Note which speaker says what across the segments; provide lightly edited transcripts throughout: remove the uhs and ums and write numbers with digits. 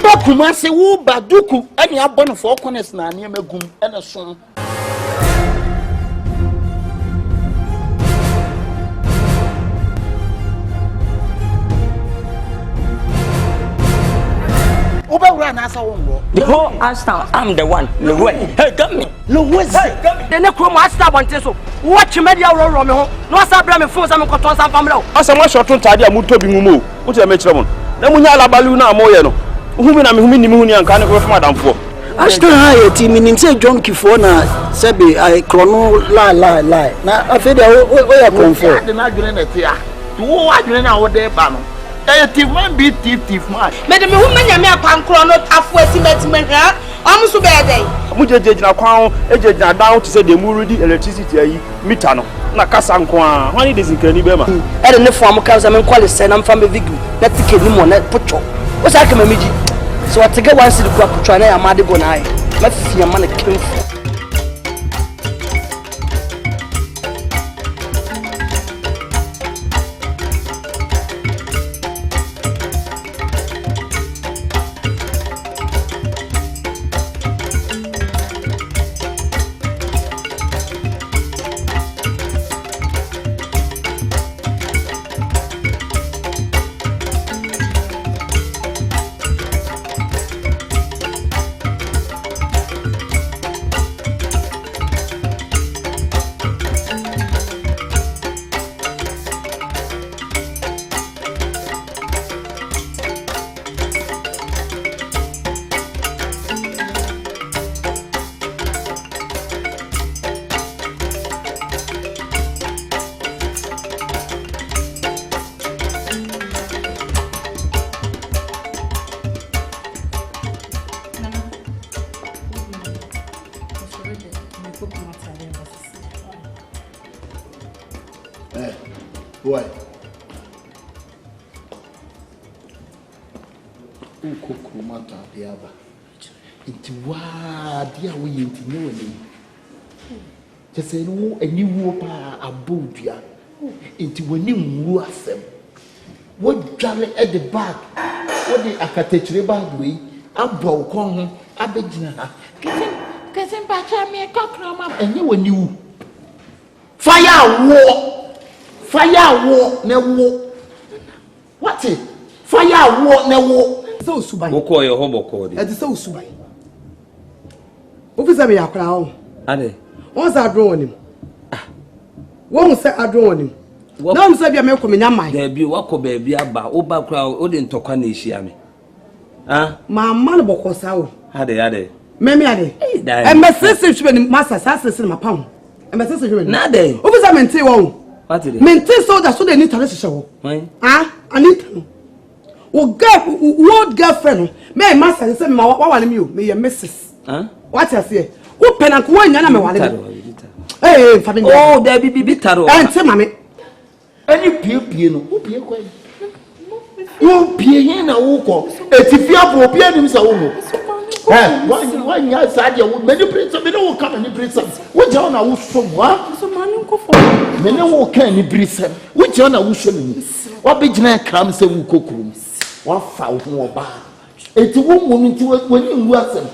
Speaker 1: Uba Kumasi, Uba Duku, and you are born for corners now near Megum and a son. Uba ran as a woman.
Speaker 2: The whole Ashtown, I'm the one. Hey, come me.
Speaker 1: Louis,
Speaker 2: the Necro Master wanted so. Watch media roll Romeo. No Sabram phones and Cottons and Pamela.
Speaker 3: As a much short time, Muto Bimu, what I met Ramon. Namunya Baluna Moyano. Whom I'm Muni and Carnival of Madame for.
Speaker 4: Ashton High team in say John Kifona, Sebi, I chrono lie. Now I feel where I come for.
Speaker 1: The Nagrin at here. Who are doing our day, Bano? Thief man beat thief man.
Speaker 5: Madam, woman, you may come chrono halfway to met almost a bad day.
Speaker 3: Muja crown, agent down to say the Muridi electricity, Mitano, Nakasankwa, when it is in Kenibema.
Speaker 2: I don't know from Kazam quality, and I'm from a Vigu. Let's take him on that putcho. What's I come a midget? So I take a one to the crop to try and I'm Madibonai. Let's see a man a king.
Speaker 1: Boy. Uko mata diaba. Inti wa dia we inti ne wani. Jese no ani wo pa abodua. Inti wani nwu asem. Wo dwale at the back. Wo di akatechire bag we abọ kon ho abegina ha. Kesen pa cha me kokro ma ani wani wu. Fire war ne wo. What it? Fire war ne wo.
Speaker 6: So subai.
Speaker 3: Woko your hobo code.
Speaker 6: That is so subai. Officer me akra ho.
Speaker 3: Ade.
Speaker 6: Once I draw on him. One say I draw on him. Now say bia me ko me nyamai.
Speaker 7: There be wako baby aba oba kra o de ntokwa na ehia me. Ah?
Speaker 6: Ma man bokosa o.
Speaker 7: Ade.
Speaker 6: Memi ade. E me sese hwe ni master sase ma pam. E me sese hwe ni.
Speaker 7: Na de.
Speaker 6: Officer me nti wo.
Speaker 7: What is it?
Speaker 6: Maintain soldier so they need to listen to
Speaker 7: you.
Speaker 6: Ah, I need to. What girlfriend? Me master say me wa me your missus.
Speaker 7: Huh?
Speaker 6: What you say? Who pen and one yana me wale. Eh, Fabi.
Speaker 7: Oh, there be bitaro.
Speaker 6: Eh, say mama.
Speaker 1: Any pie no. Who pie kwa? Who pie hin na wo ko. Etifia bo pie nim sa wo mo. Eh, one ya sadia wo many prince me no come any prince. Wo ja na wo so mo.
Speaker 6: So man nko fo.
Speaker 1: Me ne wo kan ni prince. Wo ja na wo so me. Wa be gina kram se wo kokuru. Wa fa wo ho oba. Eti wo mo nti wo ni nwu asem.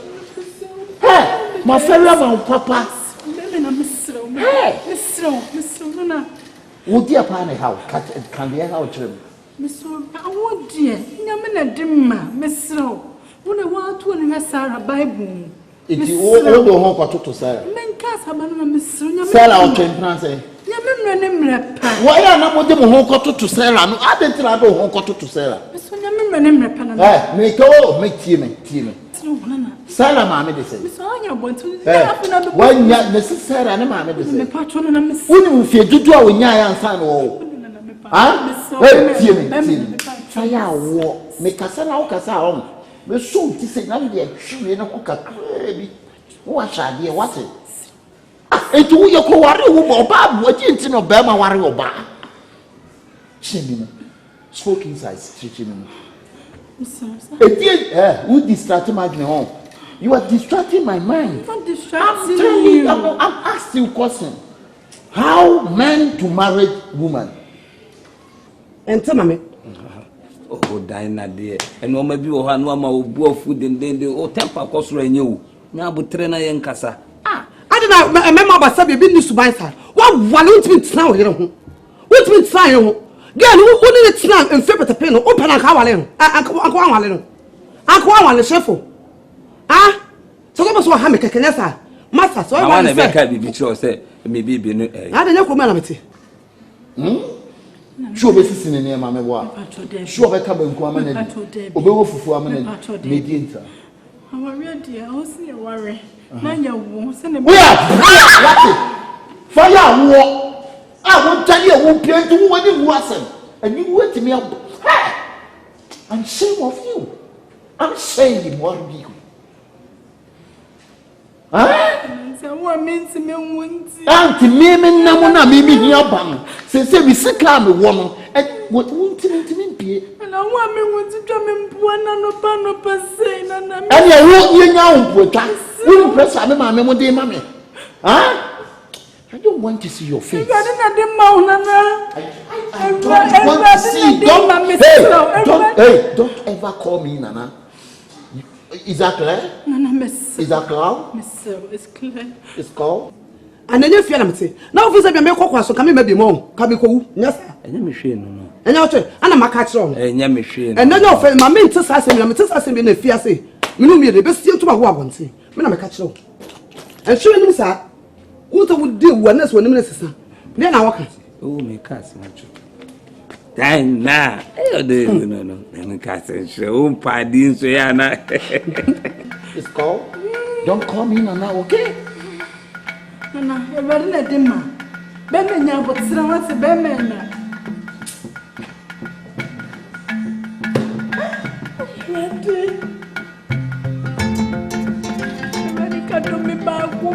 Speaker 1: Eh, ma fere ma papa.
Speaker 6: Me na misro. Misro na.
Speaker 1: Wo dia pa na how can be how chim.
Speaker 6: Misro, I want dear. Nyame na dimma, misro. Una wa to ni Sarah Bible.
Speaker 1: Iti wo do ho kwato Sarah.
Speaker 6: Men ka saba na misro nyame.
Speaker 1: Sarah o twempran say.
Speaker 6: Nyame mre ne mre pa.
Speaker 1: Wo ya na mo de mo ho kwato to Sarah no adentra do ho kwato to Sarah.
Speaker 6: Misro nyame mre ne mre pa na.
Speaker 1: Eh, me ko me tie me. Sarah ma me de say.
Speaker 6: Misro anya bontu. Afuna do.
Speaker 1: Wanya ne Sarah ne ma me de say.
Speaker 6: Me pa to na misro.
Speaker 1: Woni wo fie dudu a wonya ya ansa no wo. Ah? Eh, tie me. Fire wo. Me kasa na wo kasa o. Me so ti say na de hwe na ko kakra bi. Wo ahade what? Etu wo yeko ware wo ba bo ati nti no ba ma ware wo ba. Shemi. Spoke inside teaching me. Who distracting my home? You are distracting my mind.
Speaker 6: I'm distracting
Speaker 1: you. I'm asking you a question. How men to marry woman?
Speaker 6: And tell me.
Speaker 7: oh dina de eno ma bi wo ha no ma obu afu dendende o temper kosoro enye wo nya abotre na ye nkasa
Speaker 2: adina mema basa bi ni suban sa wa wale ntimi wo yere ho ntimi tsan ye ho girl wo ni tina mfe petepe no o pena ka wale no akwa wale no akwa wale chefo so ko so ha me kekenya sa masa so
Speaker 7: wa na be ka bibi chiro se me bibi no
Speaker 2: adina ko me na meti
Speaker 1: sure be sisi ne ne ma me bo sure be ka banku ama na obewo fufu ama na medienta
Speaker 6: aware dia o si aware na nya wo se ne
Speaker 1: fire wo won tani e won pie ntu wo ni wu asem and you wait me up. I'm ashamed of you. I'm ashamed what you.
Speaker 6: So what means me won't
Speaker 1: Auntie me na mo na me here bam. Say we sit calm woman and what won't me pie.
Speaker 6: And I want me want to jam in buana no pano passe na na.
Speaker 1: And you nya unpota. Who press am ma me mo dey ma me. I don't want to see your face. I don't want to see. Don't ever call me Nana. Is that clear?
Speaker 6: Nana, miss.
Speaker 1: Is that clear?
Speaker 6: Miss, it's clear.
Speaker 1: It's called.
Speaker 2: And then you feel I'm saying. Now, if you say me make kwakwa so come maybe mom. Come ko. Yes.
Speaker 7: Enya me hwe no.
Speaker 2: Enya oche. Ana maka kire on.
Speaker 7: Enya me hwe.
Speaker 2: And then you feel my men tsa asem na me tsa asem na fia say. Me no me dey be sie to ba ho abonte. Me na maka kire on. And show you say what would do oneness when you sister. Then I walk.
Speaker 7: Oh, me cast macho. Dine na. No. Me cast show padin so ya na.
Speaker 1: It's called. Don't call me Nana, okay?
Speaker 6: Nana, you better let him ma. Be me nya but sira wa se be me na. Ready ka do me ba ku.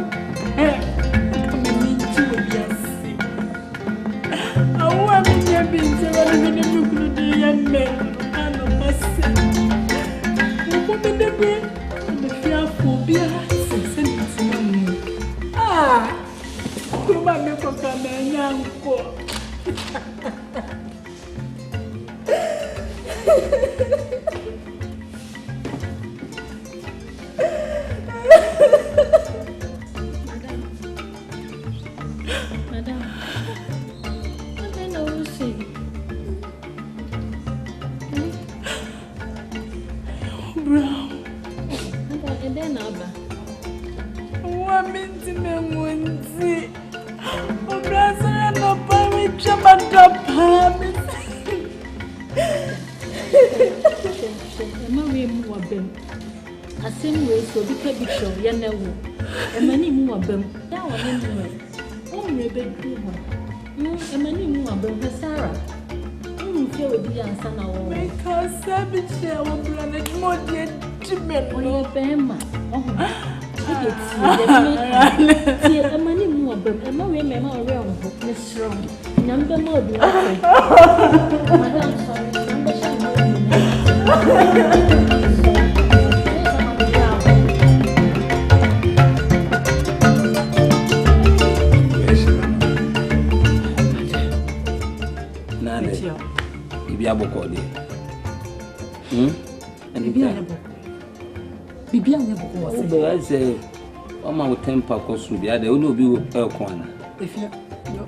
Speaker 7: Temper kosu bi ade oni obi ekwana
Speaker 6: efia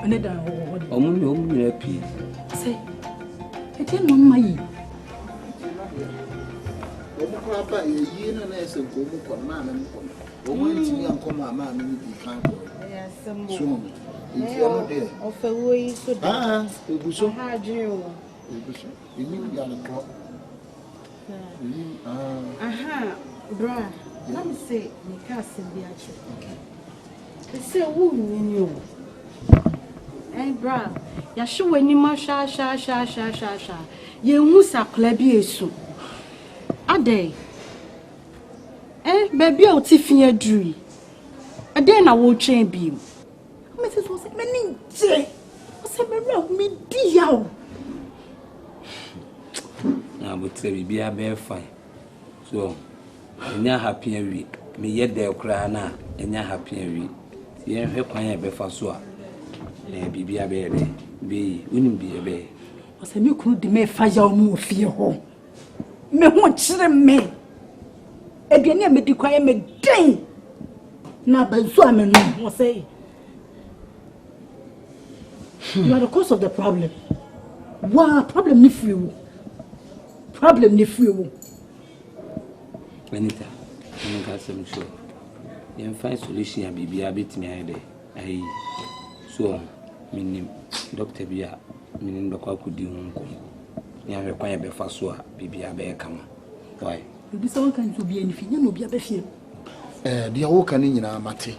Speaker 6: ene da ho
Speaker 7: omu api
Speaker 6: say ete no mai
Speaker 1: omu ko aba yi na ese ko mu ko na na mu ko omu ntimi ankoma ama na bi kan ko ya sembo iti ano de o fe wo yi so da ebuso ha adwene wo ebuso eni ya no ko
Speaker 8: bra. Let me say, me can't be actually. Okay. They say, who you? Hey, bra. Ya show when you ma sha. Ye musa klebi esu. Ade. Baby, I'll tiffin dream. A day na wo chain beam. Mrs. was it many day? What's a me dear?
Speaker 7: Now, but say, be a bear fine. So. Enya happy every me yet there cry na enya happy every yen hwe kwan e be fa so a na bibia be re be unim bi be
Speaker 6: ɔsɛ me kunu de me fa yaw mu ofie ho me ho kyere me aduane a me di kwaye me den na bazu a me no ɔsɛ you are the cause of the problem. Wow, problem ni free wo. Problem ni free wo.
Speaker 7: Anita, I'm going to say so. You find solution and be a bit me I so meaning Dr. Bia meaning the cock could do uncle. You have a quiet before so be a bear come. Why?
Speaker 6: You someone can to be anything, you know, be a bear.
Speaker 1: The awoken in our mate.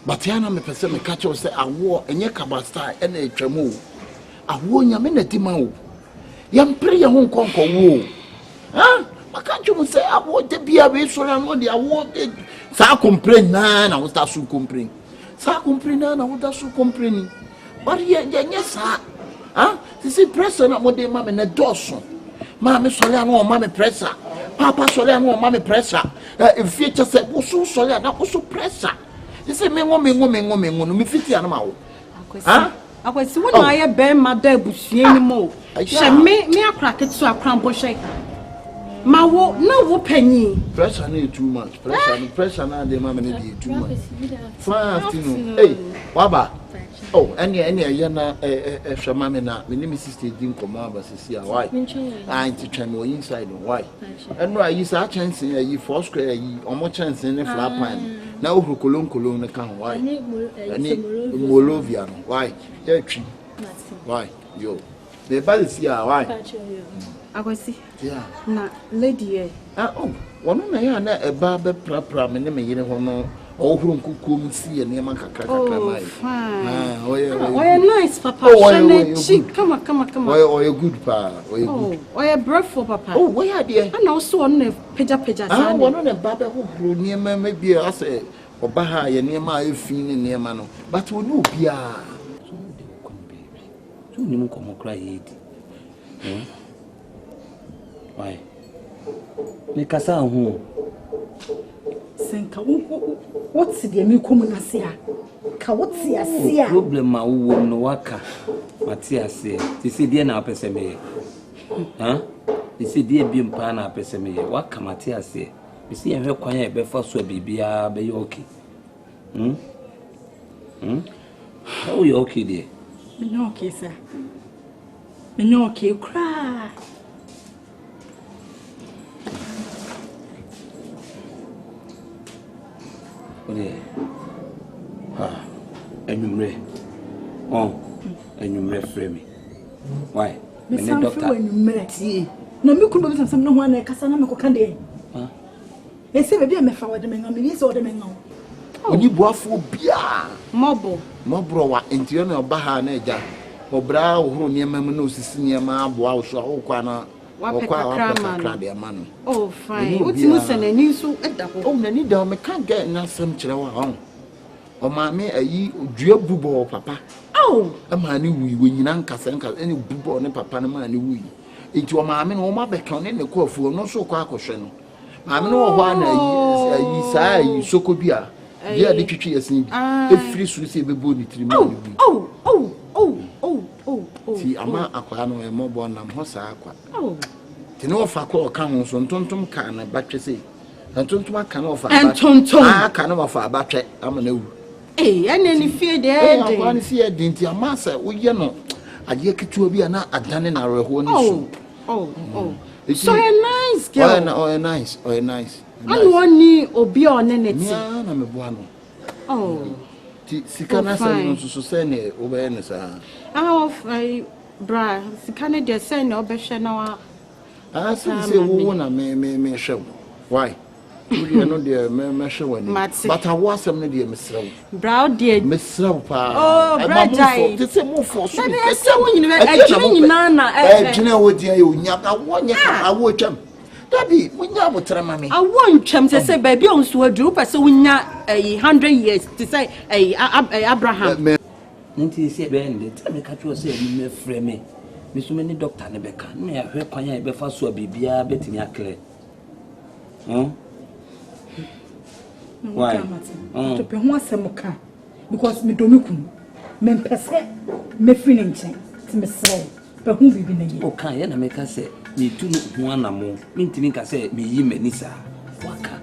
Speaker 1: But Yana me person me catch us say a war and ye cabasta and a tremo. A war yaminati mau. Yam pray your home conquer war. Huh? I can't you say I want to be a way so I know the award. Sa complain na I was that so complain. Sa complain na I was that so complaining. But yes, sir. Huh? This is pressure not what they mamma and a dawson. Mamma Soliano, mamma pressure. Papa Soliano, mamma pressure. If future said, was so Soliana, also pressure. You say, me woman, me fit animal. Huh?
Speaker 8: I was when I bear my dad bush anymore. She me a crack it so a crumble shake. My wo no penny.
Speaker 1: Pressure need too much. Pressure now the mamma need too much. Fine afternoon. Hey, Baba. Oh, any yana shamamina, my name is Sister Dim Commander, Cecilia. Why? I ain't channel inside. Why? And why is our chance in a four square, or more chance in a flat pan. Now, who Cologne can why? Molovian. Why? Why? Yo. The body see why?
Speaker 8: I was see.
Speaker 1: Yeah.
Speaker 8: Na lady.
Speaker 1: Oh, one of my a barber prapra, my name is oh, who could see a name of
Speaker 8: oh, fine. Oh, yeah, nice, Papa. Oh, come on.
Speaker 1: Oh, you're good, Pa.
Speaker 8: Oh, you're breath for Papa.
Speaker 1: Oh, where are they?
Speaker 8: And also on the peja.
Speaker 1: I want on a barber who grew near me, maybe I say, or Baha, near my feeling near Mano. But we know, Pia.
Speaker 7: So you come cry. Why? Make us a home.
Speaker 6: Senka what's the me come na sia ka what's ya sia
Speaker 7: problem ma wo no waka matia se ti se die na apese me ha ti se die bi mpa na apese me waka matia se bi se ye hwe kwan e be fa so bibia be yo okay how you okay there
Speaker 6: me no okay sir me no okay cry.
Speaker 7: Enyumre. Oh, enyumre frame me. Why?
Speaker 6: Me doctor. Enyumre tie. Na me kunu be sam no ho na kasa na me ko kan de. Ah. E se be bia me fa wode me ngam me se wode me ngam.
Speaker 1: Oni buafo bia.
Speaker 8: Mobro
Speaker 1: wa entio na oba ha na eja. Obra ohuru niam mu na osisi niam aboa wo so akwa na wakwa de amano.
Speaker 8: Oh fine. Uti mu se na ni so eda ho.
Speaker 1: Oh na ni da me kan get na sam kire wa ho. O ma me ayi dua bubo papa.
Speaker 8: Oh.
Speaker 1: Ama ni wi nyina nkasa eni bubo ne papa ne ma ni wi. Enti o ma me no ma be kan ne ko afu no so kwa akohwe no. Ma me no wo ho na ayi saa ayi sokobia. Dia de twitwi yasin bi. Efiri suru se bebo ni tiri ma ni wi.
Speaker 8: Oh.
Speaker 1: Ti ama akwa no e mo bo nam ho saa akwa. Oh. Ti no fa ko ka ho so ntontom ka na batwe se. Ntontom aka na ofa ba. Aka na ofa batwe ama na wu.
Speaker 8: Eh, ene ni fie de
Speaker 1: e. Akwa ni fie de nti ama sa wo ye no aje ketuo bi na adane na reho ni so.
Speaker 8: Oh. So you're nice girl.
Speaker 1: Oh, nice.
Speaker 8: And one ni obi o ne neti.
Speaker 1: Ya na me boa no.
Speaker 8: Oh.
Speaker 1: Ti sika na sa no so se ne obe ne sa.
Speaker 8: Bra, sika ne de se ne obe hwe na wa.
Speaker 1: So say wo na me hwe. Why? You know the me hwe wani. But I was some ne de me srew.
Speaker 8: Bra de
Speaker 1: me srew pa.
Speaker 8: Oh, bra jai.
Speaker 1: Ti say mo for so.
Speaker 8: Na se wo nyina na
Speaker 1: Jina wo dia yo nya ka wo nya ka wo twam. Daddy, we nya botra mame.
Speaker 8: I want twam say baby on so aduru pese we nya 100 years to say Abraham.
Speaker 7: Nti se be ende tell me catch you say me frame me. Me so many doctor ne beka. Me ya hwe kwan ya be fa so bibia betimi akle. Why?
Speaker 6: To pe ho asem ka because me do me kunu. Me pese me free nchen. Ti me sre. But who be in
Speaker 7: o kan ye na me ka say me tu no ho anamo me ntimi ka say me yi mani sa waka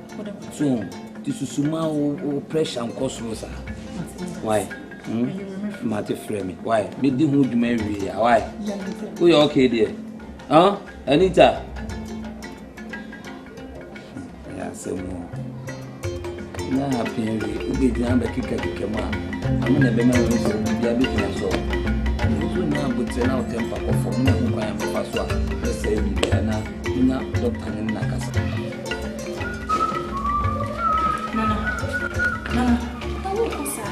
Speaker 7: so tisusuma o pressure nko so sa why Mate frame why me di hu duma wi ya why o you okay there Anita ya se mo na happy we be dwan ba kika ma am na be ma wo so bia be kina so you na but na o tempa ko fo na ko kan fa so a say bi na doctor na kasa Nana, awo kosa.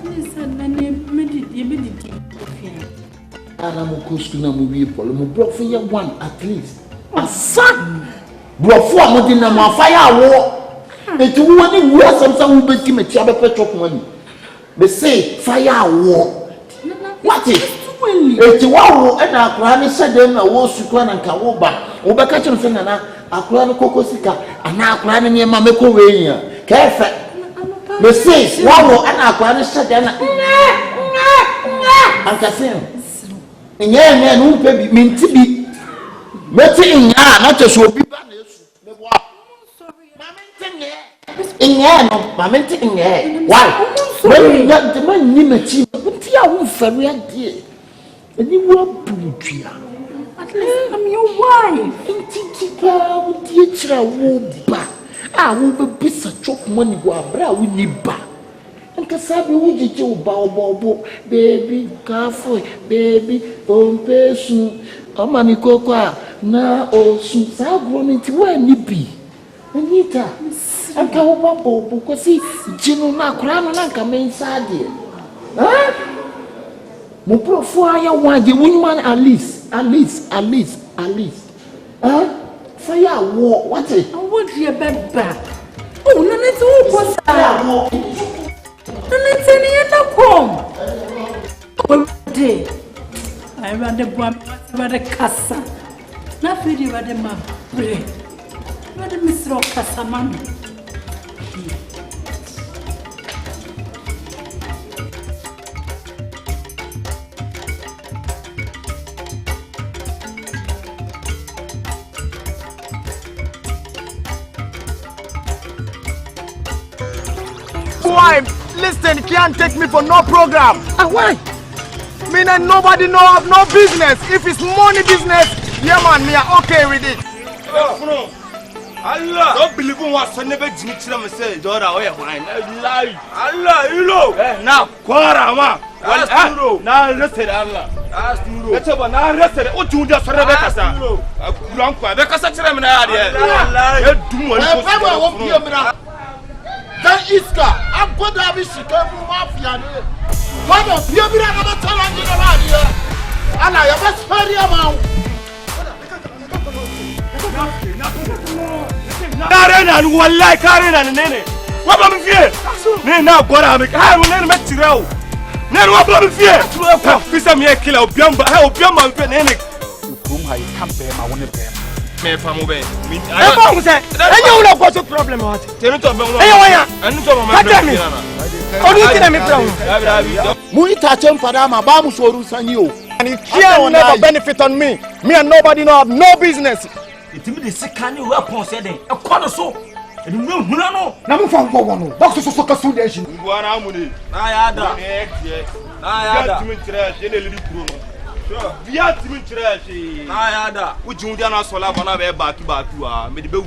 Speaker 7: Listen, nani mediti.
Speaker 1: Ana mo ko school na mo wi polo mo bro for year 1 at least. Asa. Bro for mo din na mo fire awo. Enti wo ni wo asamsa wo beti meti abepe chop money. Be say fire awo. What is? Enti wo e na akura ni sede na wo sukwa na nka wo ba. Wo be ka chem se na akura no kokosika ana akura ne niema meko we ya kefe me say wawo ana akura ne sede na anka sen nye no mpe bi minti bi meti nya na cheso obi ba na esu me bo ma menti nye why when ya de man ni meti menti a wo faru ade ani wo butua
Speaker 6: At least I'm your wife.
Speaker 1: Intikipa udi chira wo ba. Wo be bisa chop money go abra wo ni ba. Anka sabi wo jeje wo ba obo baby careful baby pompesu. Amani kokwa na osu sa gromenti wa ni bi. Anita. Anka wo ba bobo ko si jinu na kura no na nka mensa de. Mo profo aya waje wunman Alice. Fire war, what it?
Speaker 6: I want your bed back. Oh, no, let's all go. Let's any other come. I rather bomb, rather cassa. Nothing you rather my brain. Rather Miss Cassaman.
Speaker 3: Listen, can't take me for no program.
Speaker 1: Why?
Speaker 3: Me and nobody know of no business. If it's money business, yeah man, me are okay with it. Allah, don't believe in what son never did to say, Dora, where wine. Allah, you know. Now, Quara, ma. Now, listen, Allah. Let's have an arrested. What you just read us out. Blanca, because such a man, I
Speaker 1: Then Iska, I'm going to have a chicken mafia. What a beauty of a talent in the radio. And I have a spare amount.
Speaker 3: Karen and one like Karen and Nene. What am I fear? Now, what am I will met you out. Now, what am I fear? This is a killer of Biamba. How Biamba and Nene. Whom I can't bear, I want to bear. I know what's the problem. And it can never benefit on me. Me and nobody know have no business.
Speaker 9: It means the can you weapon said a corner so. And no,
Speaker 3: Namu from one. Box of soccer student.
Speaker 9: I
Speaker 3: Via Timin Trash. Would you dare not solve on a back to me the big